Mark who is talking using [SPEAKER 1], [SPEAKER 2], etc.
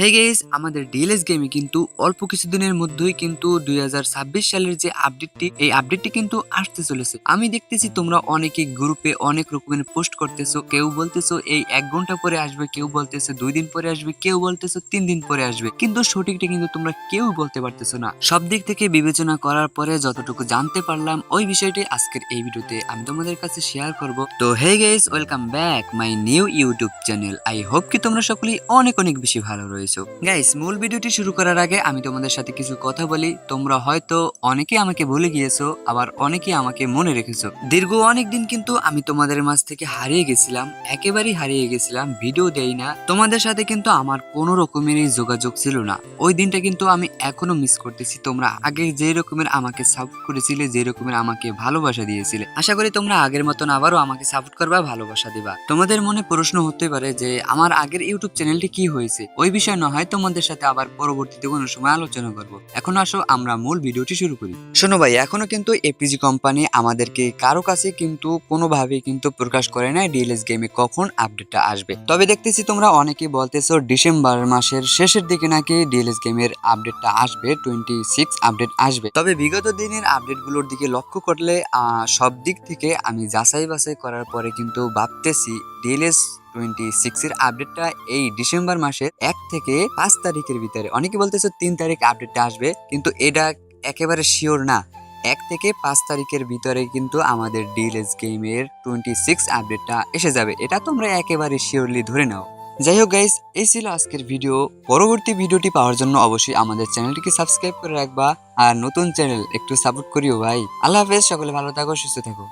[SPEAKER 1] Hey guys, আমাদের DLS গেমে কিন্তু অল্প কিছুদিনের মধ্যেই কিন্তু 2026 সালের যে আপডেটটি কিন্তু আসতে চলেছে। আমি দেখতেছি তোমরা অনেকেই গ্রুপে অনেক রকমের পোস্ট করতেছো। কেউ বলতেছো এই 1 ঘন্টা পরে আসবে, কেউ বলতেছে 2 দিন পরে আসবে, কেউ বলতেছো 3 দিন পরে আসবে, কিন্তু সঠিকটা কিন্তু তোমরা কেউ বলতে পারতেছো না। সব দিক থেকে বিবেচনা করার পরে যতটুকু জানতে পারলাম ওই বিষয়টি আজকের এই ভিডিওতে আমি তোমাদের কাছে শেয়ার করব। তো hey guys, welcome back my new YouTube channel. I hope কি তোমরা সকলেই অনেক অনেক বেশি ভালো রয়েছো। গাইস, মূল ভিডিওটি শুরু করার আগে আমি তোমাদের সাথে কিছু কথা বলি। তোমরা হয়তো অনেকেই আমাকে ভুলে গিয়েছো, আবার অনেকেই আমাকে মনে রেখেছো। দীর্ঘ অনেক দিন কিন্তু আমি তোমাদের মাঝ থেকে হারিয়ে গেছিলাম, একেবারেই হারিয়ে গেছিলাম। ভিডিও দেই না, তোমাদের সাথে কিন্তু আমার কোনো রকমেরই যোগাযোগ ছিল না। ওই দিনটা কিন্তু আমি এখনো মিস করতেছি। তোমরা আগে যে রকমের আমাকে সাপোর্ট করেছিলে, যে রকমের আমাকে ভালোবাসা দিয়েছিলে, আশা করি তোমরা আগের মতন আবারও আমাকে সাপোর্ট করবা, ভালোবাসা দিবা। তোমাদের মনে প্রশ্ন হতে পারে যে আমার আগের ইউটিউব চ্যানেলটি কি হয়েছে। ওই বিষয় না হয় তোমাদের সাথে আবার পরবর্তীতে কোনো সময় আলোচনা করব। এখন আসো আমরা মূল ভিডিওটি শুরু করি। শোনো ভাই, এখনো কিন্তু এপিজি কোম্পানি আমাদেরকে কারো কাছে কিন্তু কোনোভাবেই কিন্তু প্রকাশ করে নাই ডিএলএস গেমে কখন আপডেটটা আসবে। তবে দেখতেছি তোমরা অনেকেই বলতেছো ডিসেম্বর মাসের শেষের দিকে নাকি ডিএলএস গেমের আপডেটটা আসবে, 26 আপডেট আসবে। তবে বিগত দিনের আপডেটগুলোর দিকে লক্ষ্য করলে সব দিক থেকে আমি যাচাই বাছাই করার পরে কিন্তু ভাবতেছি ডিএলএস 26 এর আপডেটটা এই ডিসেম্বর মাসের 1 থেকে 5 তারিখের ভিতরে। অনেকে বলতেছে 3 তারিখ আপডেটটা আসবে, কিন্তু এটা একেবারে শিওর না। 1 থেকে 5 তারিখের ভিতরে কিন্তু আমাদের ডিএলএস গেমের 26 আপডেটটা এসে যাবে, এটা তোমরা একেবারে শিওরলি ধরে নাও। যাই হোক গাইস, এই ছিল আজকের ভিডিও। পরবর্তী ভিডিওটি পাওয়ার জন্য অবশ্যই আমাদের চ্যানেলটিকে সাবস্ক্রাইব করে রাখবা, আর নতুন চ্যানেল একটু সাপোর্ট করিও ভাই। আল্লাহ হাফেজ, সকলে ভালো থাকো, সুস্থ থাকো।